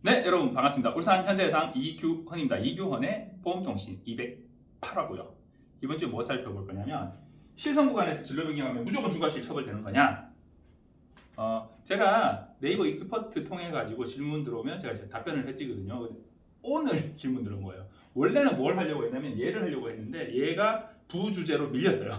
네, 여러분 반갑습니다. 울산 현대해상 이규헌입니다. 이규헌의 보험통신 208화고요. 이번 주에 뭐 살펴볼 거냐면 실선 구간에서 진로 변경하면 무조건 중과실 처벌되는 거냐? 제가 네이버 익스퍼트 통해 가지고 질문 들어오면 제가 답변을 해드리거든요. 오늘 질문 들어온 거예요. 원래는 뭘 하려고 했냐면 얘를 하려고 했는데 얘가 부주제로 밀렸어요.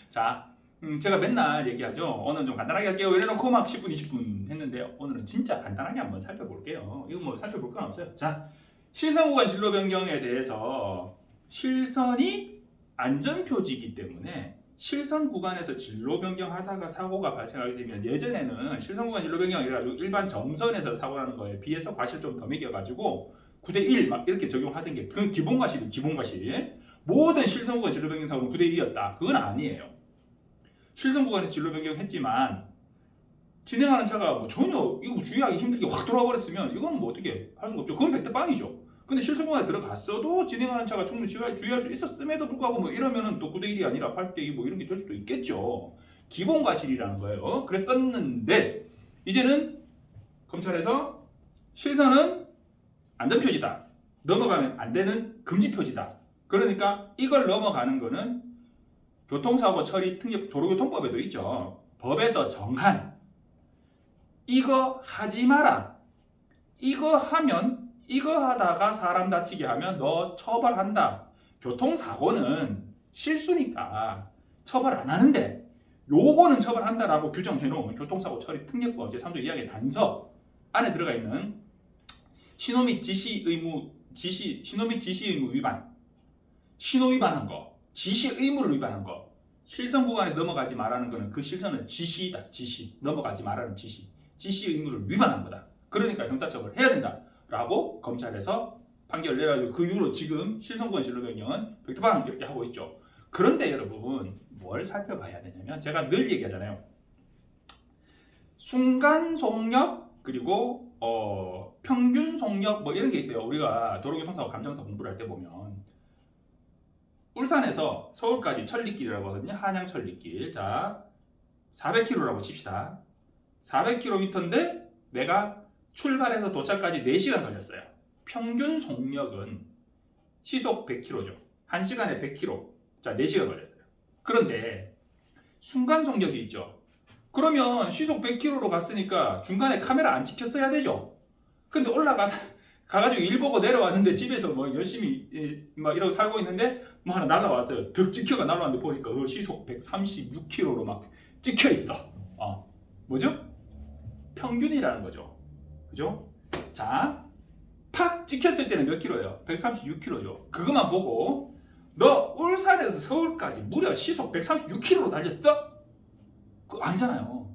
자, 제가 맨날 얘기하죠. 오늘은 좀 간단하게 할게요. 이래놓고 막 10분, 20분 했는데 오늘은 진짜 간단하게 한번 살펴볼게요. 이거 뭐 살펴볼 건 없어요. 자, 실선 구간 진로 변경에 대해서 실선이 안전표지이기 때문에 실선 구간에서 진로 변경하다가 사고가 발생하게 되면 예전에는 실선 구간 진로 변경 이래가지고 일반 점선에서 사고 나는 거에 비해서 과실 좀 더 매겨가지고 9대1 막 이렇게 적용하던 게 그 기본 과실이 기본 과실. 모든 실선 구간 진로 변경 사고는 9대1이었다. 그건 아니에요. 실선 구간에서 진로 변경했지만 진행하는 차가 뭐 전혀 이거 주의하기 힘들게 확 돌아와 버렸으면 이건 뭐 어떻게 할 수가 없죠. 그건 100대 빵이죠. 근데 실선 구간에 들어갔어도 진행하는 차가 충분히 주의할 수 있었음에도 불구하고 뭐 이러면은 또 9대1이 아니라 8대2 뭐 이런 게 될 수도 있겠죠. 기본 과실이라는 거예요. 그랬었는데 이제는 검찰에서 실선은 안전표지다. 넘어가면 안 되는 금지표지다. 그러니까 이걸 넘어가는 거는 교통사고 처리 특례 도로교통법에도 있죠. 법에서 정한 이거 하지 마라. 이거 하면 이거 하다가 사람 다치게 하면 너 처벌한다. 교통사고는 실수니까 처벌 안 하는데 요거는 처벌한다라고 규정해놓은 교통사고 처리 특례법 제3조 2항의 단서 안에 들어가 있는 신호 및 지시 의무 위반, 신호 위반한 거, 지시 의무를 위반한 거, 실선 구간에 넘어가지 말라는 거는 그 실선은 지시이다. 지시, 넘어가지 말라는 지시, 지시 의무를 위반한 거다. 그러니까 형사처벌 해야 된다라고 검찰에서 판결을 내가지고 그 이후로 지금 실선 구간 진로 변경은 백두방 이렇게 하고 있죠. 그런데 여러분 뭘 살펴봐야 되냐면 제가 늘 얘기하잖아요. 순간 속력 그리고 평균 속력 뭐 이런 게 있어요. 우리가 도로교통사고 감정사 공부를 할 때 보면 울산에서 서울까지 천리길이라고 하거든요. 한양 천리길. 자, 400km라고 칩시다. 400km인데 내가 출발해서 도착까지 4시간 걸렸어요. 평균 속력은 시속 100km죠. 1시간에 100km. 자, 4시간 걸렸어요. 그런데 순간 속력이 있죠. 그러면 시속 100km로 갔으니까 중간에 카메라 안 찍혔어야 되죠. 근데 가가지고 일 보고 내려왔는데 집에서 뭐 열심히 막 이러고 살고 있는데 뭐 하나 날라왔어요. 득 찍혀가 날라왔는데 보니까 시속 136km로 막 찍혀 있어. 뭐죠? 평균이라는 거죠. 그죠? 자, 팍 찍혔을 때는 몇 킬로예요? 136km죠. 그것만 보고 너 울산에서 서울까지 무려 시속 136km로 달렸어? 그거 아니잖아요.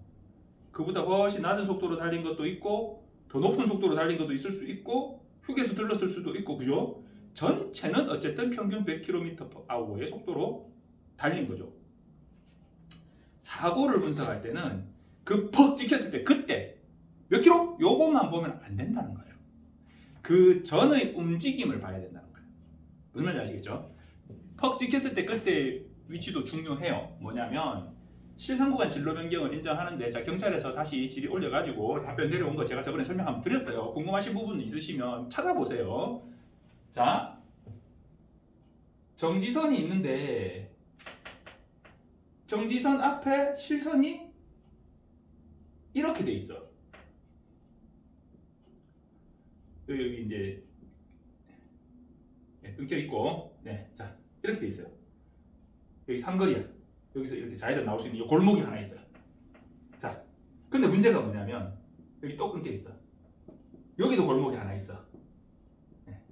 그보다 훨씬 낮은 속도로 달린 것도 있고 더 높은 속도로 달린 것도 있을 수 있고 휴게소 들렀을 수도 있고 그죠? 전체는 어쨌든 평균 100km/h의 속도로 달린 거죠. 사고를 분석할 때는 그 퍽 찍혔을 때 그때 몇 킬로? 요것만 보면 안 된다는 거예요. 그 전의 움직임을 봐야 된다는 거예요. 무슨 말인지 아시겠죠? 퍽 찍혔을 때 그때 위치도 중요해요. 뭐냐면 실선 구간 진로 변경을 인정하는데 자 경찰에서 다시 질의 올려가지고 답변 내려온 거 제가 저번에 설명 한번 드렸어요. 궁금하신 부분 있으시면 찾아보세요. 자, 정지선이 있는데 정지선 앞에 실선이 이렇게 돼 있어. 여기 이제 끊겨 있고, 자 이렇게 돼 있어요. 여기 삼거리야. 여기서 이렇게 좌회전 나올 수 있는 이 골목이 하나 있어요. 자, 근데 문제가 뭐냐면 여기 또 끊겨 있어. 여기도 골목이 하나 있어.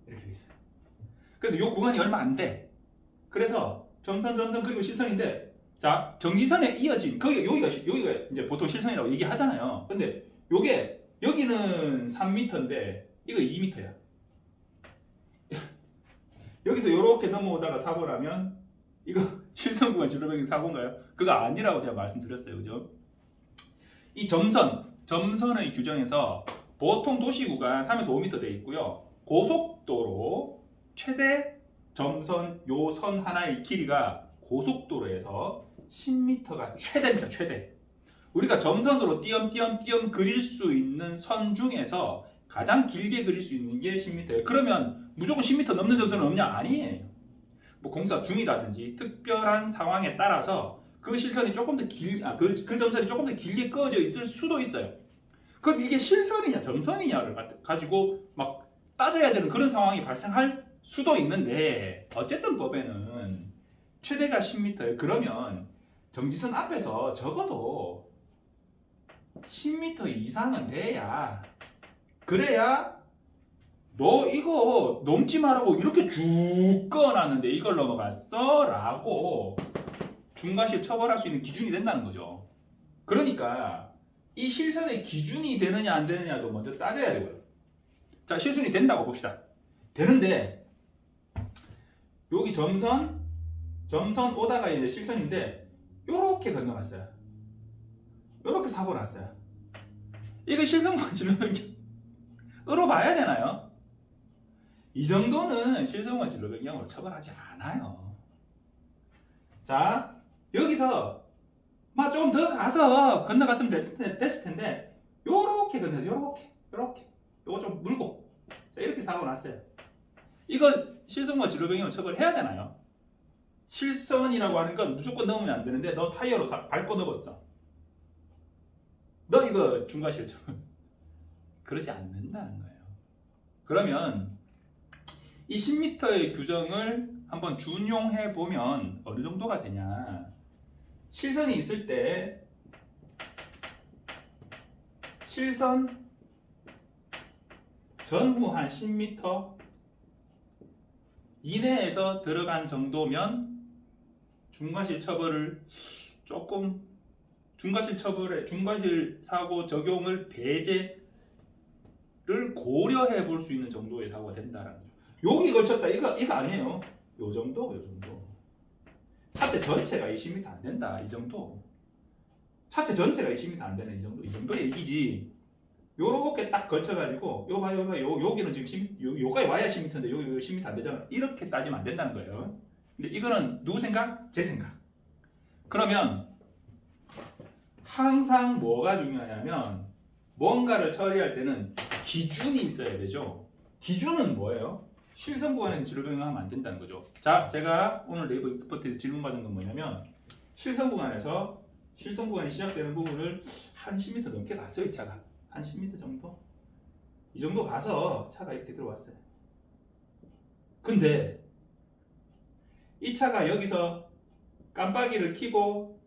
이렇게 돼 있어요. 그래서 이 구간이 얼마 안 돼. 그래서 점선 그리고 실선인데, 자 정지선에 이어진 여기가 이제 보통 실선이라고 얘기하잖아요. 근데 여기는 3m인데 이거 2m야. 여기서 이렇게 넘어오다가 사고라면 이거 실선 구간 진로 변경 사고인가요? 그거 아니라고 제가 말씀드렸어요. 그죠? 이 점선의 규정에서 보통 도시 구간 3에서 5m 돼 있고요. 고속도로 최대 점선 요 선 하나의 길이가 고속도로에서 10m가 최대입니다. 최대. 우리가 점선으로 띄엄띄엄 그릴 수 있는 선 중에서 가장 길게 그릴 수 있는 게 10m예요. 그러면 무조건 10m 넘는 점수는 없냐? 아니에요. 뭐 공사 중이라든지 특별한 상황에 따라서 그 실선이 조금 더 그 점선이 조금 더 길게 그어져 있을 수도 있어요. 그럼 이게 실선이냐 점선이냐를 가지고 막 따져야 되는 그런 상황이 발생할 수도 있는데 어쨌든 법에는 최대가 10m예요. 그러면 정지선 앞에서 적어도 10m 이상은 돼야 그래야 너 이거 넘지 말라고 이렇게 쭉 꺼놨는데 이걸 넘어갔어? 라고 중과실 처벌할 수 있는 기준이 된다는 거죠. 그러니까 이 실선의 기준이 되느냐 안 되느냐도 먼저 따져야 되고요. 자, 실선이 된다고 봅시다. 되는데 여기 점선 오다가 이제 실선인데 요렇게 건너갔어요. 요렇게 사고 났어요. 이거 실선과 진로변경으로 봐야 되나요? 이 정도는 실선과 진로변경으로 처벌하지 않아요. 자, 여기서 막 좀 더 가서 건너갔으면 됐을 텐데 요렇게 건너서 요렇게 요거 좀 물고 자, 이렇게 사고 났어요. 이거 실선과 진로변경으로 처벌해야 되나요? 실선이라고 하는 건 무조건 넘으면 안 되는데 너 타이어로 밟고 넘었어. 너 이거 중과실 처벌 그러지 않는다는 거예요. 그러면 이 10m의 규정을 한번 준용해 보면 어느 정도가 되냐? 실선이 있을 때 실선 전후 한 10m 이내에서 들어간 정도면 중과실 처벌을 조금 중과실 사고 적용을 배제를 고려해 볼 수 있는 정도의 사고가 된다라는 거죠. 여기 걸쳤다 이거 아니에요. 요 정도. 차체 전체가 20m 안 된다 이 정도. 차체 전체가 20m 안 되는 이 정도 얘기지. 요렇게 딱 걸쳐가지고 요 봐 여기는 지금 요까지 와야 10m인데 요 10m 안 되잖아. 이렇게 따지면 안 된다는 거예요. 근데 이거는 누구 생각? 제 생각. 그러면 항상 뭐가 중요하냐면 뭔가를 처리할 때는 기준이 있어야 되죠. 기준은 뭐예요? 실선 구간에서 진로 변경하면 안 된다는 거죠. 자, 제가 오늘 네이버 익스퍼트에서 질문 받은 건 뭐냐면 실선 구간이 시작되는 부분을 한 10m 넘게 갔어요. 이 차가 한 10m 정도? 이 정도 가서 차가 이렇게 들어왔어요. 근데 이 차가 여기서 깜빡이를 켜고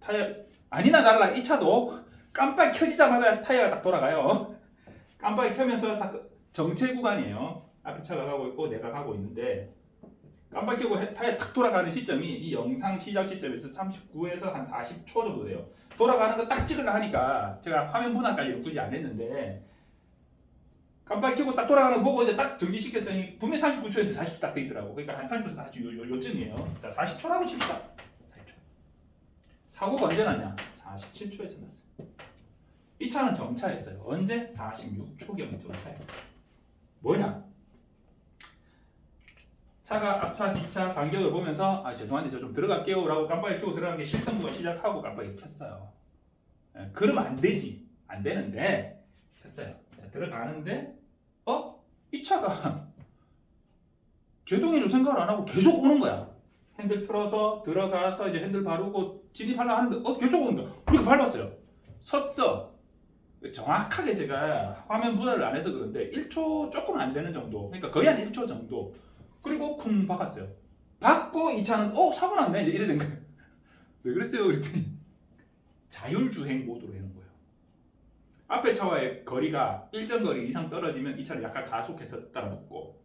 타이어 아니나 다를라 이 차도 깜빡이 켜지자마자 타이어가 딱 돌아가요. 깜빡이 켜면서 딱 정체 구간이에요. 앞에 차가 가고 있고 내가 가고 있는데 깜빡이 켜고 타이어 탁 돌아가는 시점이 이 영상 시작 시점에서 39에서 한 40초 정도 돼요. 돌아가는 거 딱 찍으려 하니까 제가 화면 분할까지는 굳이 안 했는데 깜빡이 켜고 딱 돌아가는 거 보고 이제 딱 정지시켰더니 분명히 39초였는데 40초 딱 돼 있더라고. 그러니까 한 40초에서 40초 요쯤이에요. 자, 40초라고 칩시다. 40초. 사고가 언제 났냐? 47초에서 났어요. 이 차는 정차했어요. 언제? 46초경에 정차했어요. 뭐냐? 차가 앞차, 뒷차 간격을 보면서 죄송한데 저 좀 들어갈게요 라고 깜빡이 켜고 들어간 게 실선부가 시작하고 깜빡이 켰어요. 그러면 안 되지. 안 되는데 켰어요. 자, 들어가는데 이 차가 제동이를 생각을 안 하고 계속 오는 거야. 핸들 틀어서 들어가서 이제 핸들 바르고 진입하려고 하는데 계속 오는 거야. 이렇게 밟았어요. 섰어. 정확하게 제가 화면 분할을 안 해서 그런데 1초 조금 안 되는 정도, 그러니까 거의 한 1초 정도. 그리고 쿵 박았어요. 박고 이 차는 사고 났네 이제 이래 된 거예요. 왜 그랬어요? 그랬더니 자율주행 모드로 해놓은 거예요. 앞에 차와의 거리가 일정 거리 이상 떨어지면 이 차를 약간 가속해서 따라 붙고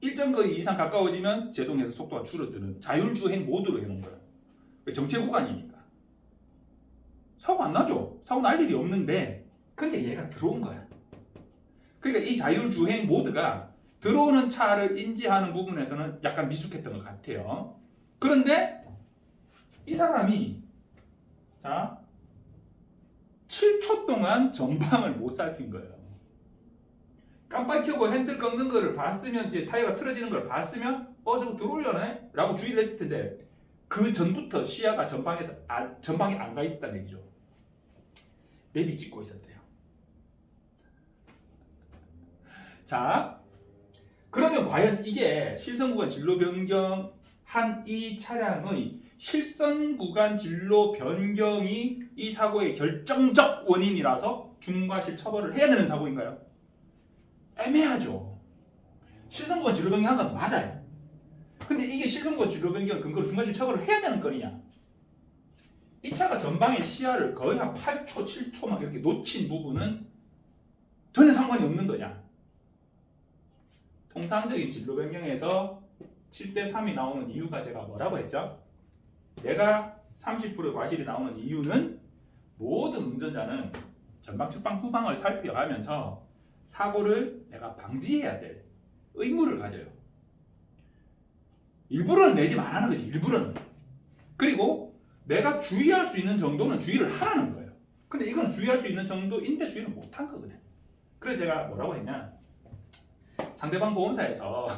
일정 거리 이상 가까워지면 제동해서 속도가 줄어드는 자율주행 모드로 해놓은 거예요. 정체 구간이니까 사고 안 나죠. 사고 날 일이 없는데 근데 얘가 들어온 거야. 그러니까 이 자율주행 모드가 들어오는 차를 인지하는 부분에서는 약간 미숙했던 것 같아요. 그런데 이 사람이 자 7초 동안 전방을 못 살핀 거예요. 깜빡이 켜고 핸들 꺾는 거를 봤으면 이제 타이어가 틀어지는 걸 봤으면 저거 들어오려네? 라고 주의를 했을 텐데 그 전부터 시야가 전방에 안 가 있었다는 얘기죠. 내비 찍고 있었대요. 자, 그러면 과연 이게 실선 구간 진로 변경한 이 차량의 실선 구간 진로 변경이 이 사고의 결정적 원인이라서 중과실 처벌을 해야 되는 사고인가요? 애매하죠. 실선 구간 진로 변경한 건 맞아요. 근데 이게 실선 구간 진로 변경 근거로 중과실 처벌을 해야 되는 건이냐? 이 차가 전방의 시야를 거의 한 8초, 7초 막 이렇게 놓친 부분은 전혀 상관이 없는 거냐? 통상적인 진로 변경에서 7대3이 나오는 이유가 제가 뭐라고 했죠? 내가 30%의 과실이 나오는 이유는 모든 운전자는 전방, 측방, 후방을 살펴가면서 사고를 내가 방지해야 될 의무를 가져요. 일부러는 내지 말라는 거지. 일부러는. 그리고 내가 주의할 수 있는 정도는 주의를 하라는 거예요. 근데 이건 주의할 수 있는 정도인데 주의를 못한 거거든. 그래서 제가 뭐라고 했냐? 상대방 보험사에서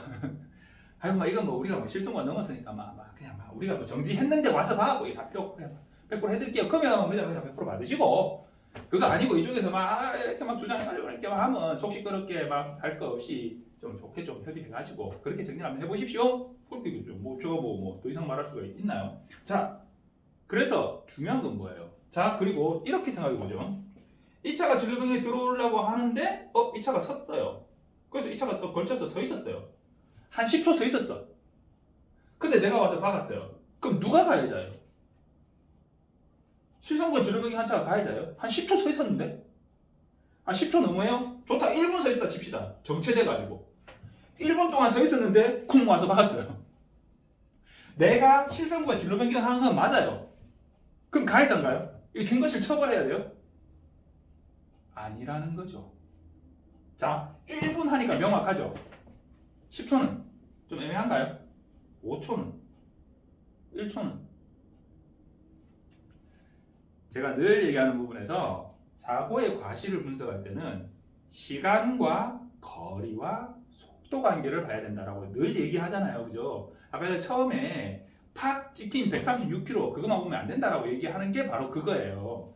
아이고 막 이건 뭐 우리가 뭐 실손과 넘었으니까 막 그냥 막 우리가 뭐 정지했는데 와서 봐고 다 필요 없고 그냥 100% 해드릴게요. 그러면 그냥 100% 받으시고 그거 아니고 이쪽에서 막 이렇게 막 주장해가지고 이렇게 막 하면 속 시끄럽게 막 할 거 없이 좀 좋게 좀 협의해가지고 그렇게 정리를 한번 해보십시오. 그렇게 뭐 저거 뭐 더 이상 말할 수가 있나요? 자, 그래서 중요한 건 뭐예요? 자, 그리고 이렇게 생각해보죠. 이 차가 진로병에 들어오려고 하는데 이 차가 섰어요. 그래서 이 차가 또 걸쳐서 서 있었어요. 한 10초 서 있었어. 근데 내가 와서 박았어요. 그럼 누가 가해자예요? 실선권 진로병이 한 차가 가해자예요? 한 10초 서 있었는데? 한 10초 넘어요? 좋다. 1분 서 있었다 칩시다. 정체돼가지고 1분 동안 서 있었는데 쿵 와서 박았어요. 내가 실선권 진로변경 한 건 맞아요. 그럼 가해자인가요? 이거 중과실 처벌해야 돼요? 아니라는 거죠. 자, 1분 하니까 명확하죠. 10초는 좀 애매한가요? 5초는? 1초는? 제가 늘 얘기하는 부분에서 사고의 과실을 분석할 때는 시간과 거리와 속도 관계를 봐야 된다라고 늘 얘기하잖아요. 그죠? 아까 처음에 팍 찍힌 136km 그것만 보면 안 된다라고 얘기하는 게 바로 그거예요.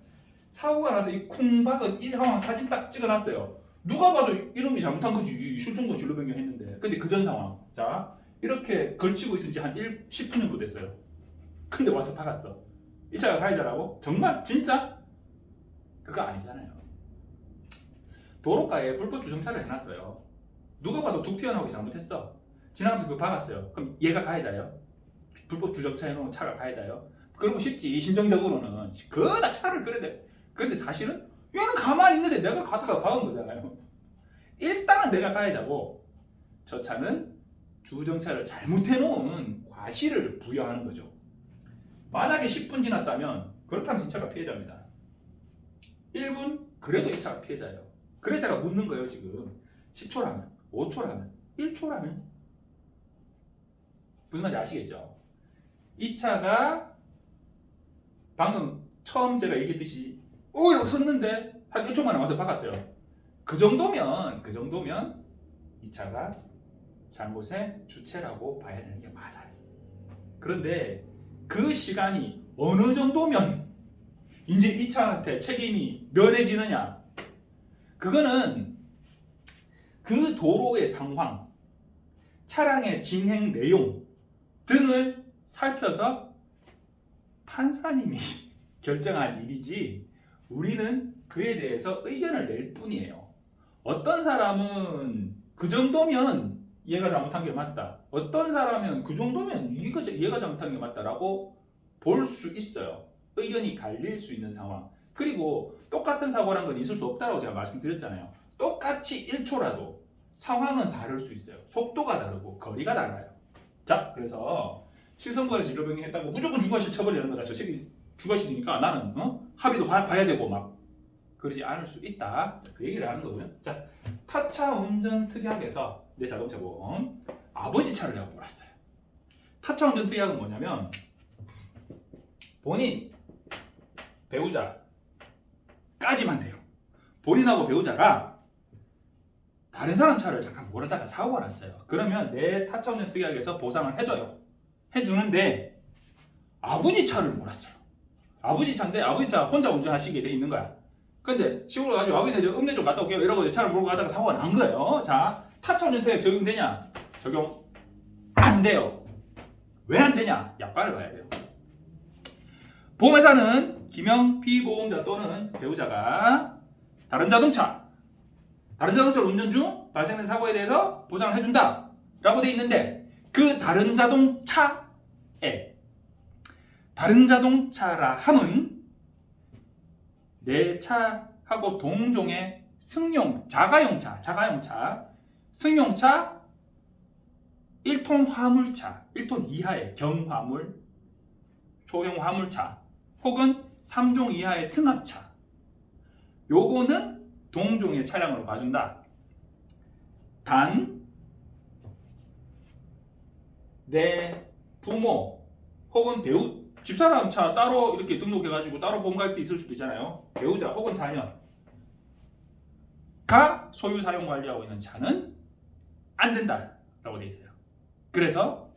사고가 나서 이 쿵 박은 이 상황 사진 딱 찍어놨어요. 누가 봐도 이놈이 잘못한 거지. 실종권 진로 변경했는데. 근데 그 전 상황. 자, 이렇게 걸치고 있은 지 한 10분 정도 됐어요. 근데 와서 박았어. 이 차가 가해자라고? 정말? 진짜? 그거 아니잖아요. 도로가에 불법 주정차를 해놨어요. 누가 봐도 툭 튀어나오게 잘못했어. 지나가면서 그거 박았어요. 그럼 얘가 가해자예요? 불법 주정차 해놓은 차가 가해자예요? 그러고 싶지. 심정적으로는. 그나 차를 그래야 돼. 근데 사실은 얘는 가만히 있는데 내가 가다가 박은 거잖아요. 일단은 내가 가해자고 저 차는 주정차를 잘못해놓은 과실을 부여하는 거죠. 만약에 10분 지났다면 그렇다면 이 차가 피해자입니다. 1분? 그래도 이 차가 피해자예요. 그래서 제가 묻는 거예요 지금. 10초라면, 5초라면, 1초라면 무슨 말인지 아시겠죠? 이 차가 방금 처음 제가 얘기했듯이 섰는데 한 1초 만에 와서 박았어요. 그 정도면 이 차가 잘못의 주체라고 봐야 되는 게 맞아요. 그런데 그 시간이 어느 정도면 이제 이 차한테 책임이 면해지느냐? 그거는 그 도로의 상황, 차량의 진행 내용 등을 살펴서 판사님이 결정할 일이지 우리는 그에 대해서 의견을 낼 뿐이에요. 어떤 사람은 그 정도면 얘가 잘못한 게 맞다. 어떤 사람은 그 정도면 얘가 잘못한 게 맞다라고 볼 수 있어요. 의견이 갈릴 수 있는 상황. 그리고 똑같은 사고란 건 있을 수 없다고 제가 말씀드렸잖아요. 똑같이 1초라도 상황은 다를 수 있어요. 속도가 다르고 거리가 달라요. 자, 그래서 실선과를 진로변경했다고 무조건 중과실 처벌이라는 거다. 저 새끼 중과실이니까 나는 합의도 봐야 되고 막 그러지 않을 수 있다. 그 얘기를 하는 거고요. 자, 타차 운전 특약에서 내 자동차 보험 아버지 차를 내가 몰았어요. 타차 운전 특약은 뭐냐면 본인 배우자까지만 돼요. 본인하고 배우자가 다른 사람 차를 잠깐 몰아다가 사고가 났어요. 그러면 내 타차 운전 특약에서 보상을 해줘요. 해주는데 아버지 차를 몰았어요. 아버지 차인데 아버지 차 혼자 운전하시게 돼 있는 거야. 근데 시골에 가지고 아버지 저 읍내 좀 갔다 올게요 이러고 이제 차를 몰고 가다가 사고가 난 거예요. 자, 타차운전 특약 적용되냐? 적용 안 돼요. 왜 안 되냐? 약관을 봐야 돼요. 보험회사는 기명 피보험자 또는 배우자가 다른 자동차를 운전 중 발생된 사고에 대해서 보상을 해준다 라고 돼 있는데, 그 다른 자동차에 다른 자동차라 함은 내 차하고 동종의 자가용차, 승용차, 1톤 화물차, 1톤 이하의 경화물, 소형 화물차, 혹은 3종 이하의 승합차, 요거는 동종의 차량으로 봐준다. 단 내 부모 혹은 집사람 차 따로 이렇게 등록해가지고 따로 보험가입도 있을 수도 있잖아요. 배우자 혹은 자녀가 소유 사용 관리하고 있는 차는 안 된다라고 돼 있어요. 그래서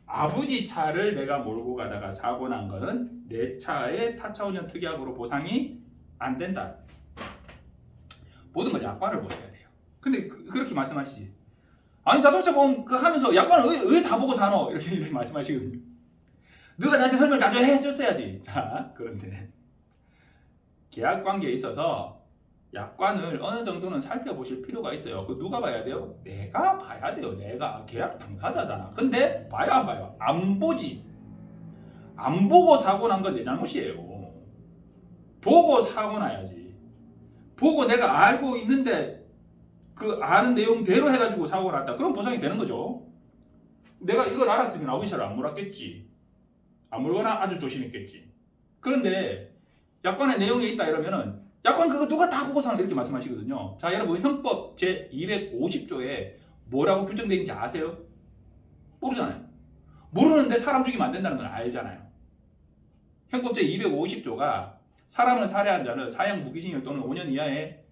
아버지 차를 내가 몰고 가다가 사고 난 거는 내 차의 타차운전 특약으로 보상이 안 된다. 모든 걸 약관을 보셔야 돼요. 근데 그렇게 말씀하시지. 아니 자동차 보험 하면서 약관을 왜 다 보고 사노? 이렇게 말씀하시거든요. 누가 나한테 설명 다 해줬어야지. 자, 그런데 계약 관계에 있어서 약관을 어느 정도는 살펴보실 필요가 있어요. 그 누가 봐야 돼요? 내가 봐야 돼요. 내가 계약 당사자잖아. 근데 봐요 안 봐요? 안 보지. 안 보고 사고 난 건 내 잘못이에요. 보고 사고 나야지. 보고 내가 알고 있는데 그 아는 내용대로 해가지고 사고가 났다. 그럼 보상이 되는 거죠. 내가 이걸 알았으면 아버지 차를 안 몰았겠지. 안 몰거나 아주 조심했겠지. 그런데 약관의 내용에 있다 이러면은 약관 그거 누가 다 보고 사는 이렇게 말씀하시거든요. 자, 여러분 형법 제 250조에 뭐라고 규정되어 있는지 아세요? 모르잖아요. 모르는데 사람 죽이면 안 된다는 건 알잖아요. 형법 제 250조가 사람을 살해한 자는 사형 무기징역 또는 5년 이하의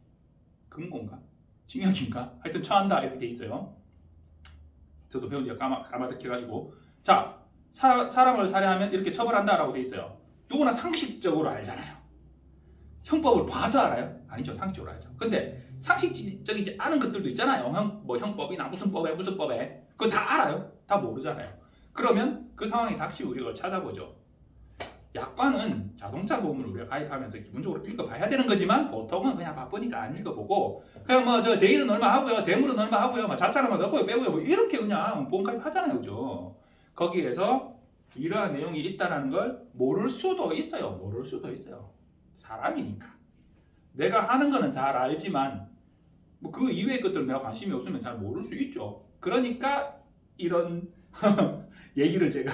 금고인가? 징역인가? 하여튼 처한다 이렇게 돼 있어요. 저도 배운 지가 까마득해가지고. 자, 사람을 살해하면 이렇게 처벌한다라고 돼 있어요. 누구나 상식적으로 알잖아요. 형법을 봐서 알아요? 아니죠. 상식적으로 알죠. 근데 상식적이지 않은 것들도 있잖아요. 형법이나 무슨 법에 그거 다 알아요? 다 모르잖아요. 그러면 그 상황이 닥치고 우리가 찾아보죠. 약관은 자동차 보험을 우리가 가입하면서 기본적으로 읽어봐야 되는 거지만 보통은 그냥 바쁘니까 안 읽어보고 그냥 저 내일은 얼마 하고요, 대물은 얼마 하고요, 자차는 넣고요, 빼고요, 이렇게 그냥 보험 가입하잖아요, 그죠? 거기에서 이러한 내용이 있다는 걸 모를 수도 있어요. 사람이니까. 내가 하는 거는 잘 알지만 그 이외의 것들은 내가 관심이 없으면 잘 모를 수 있죠. 그러니까 이런 얘기를 제가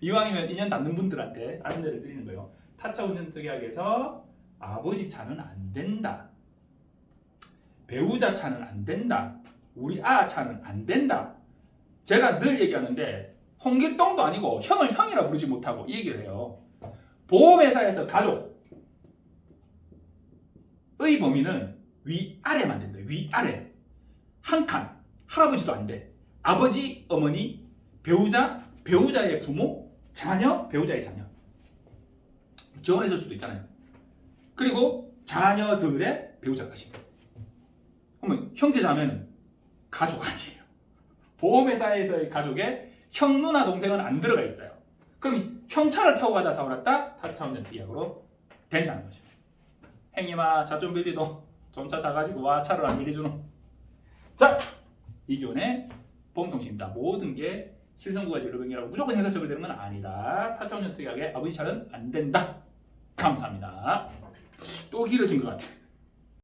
이왕이면 인연 닿는 분들한테 안내를 드리는 거예요. 타차 운전 특약에서 아버지 차는 안 된다. 배우자 차는 안 된다. 우리 차는 안 된다. 제가 늘 얘기하는데 홍길동도 아니고 형을 형이라 부르지 못하고 이 얘기를 해요. 보험회사에서 가족의 범위는 위아래만 된다. 위아래. 한 칸. 할아버지도 안 돼. 아버지, 어머니, 배우자, 배우자의 부모, 자녀, 배우자의 자녀. 지원했을 수도 있잖아요. 그리고 자녀들의 배우자까지. 그러면 형제 자매는 가족 아니에요. 보험회사에서의 가족에 형, 누나, 동생은 안 들어가 있어요. 그럼 형차를 타고 가다 사고 났다? 타차 운전 특약으로 된다는 거죠. 행님아, 차 좀 빌리도 좋은 차 사가지고 와, 차를 안 빌려주노. 자, 이교훈의 보험통신입니다. 모든 게 실성구가 진로병이라고 무조건 형사처벌 되는 건 아니다. 타차 운전 특약에 아버지 차는 안 된다. 감사합니다. 또 길어진 것 같아요.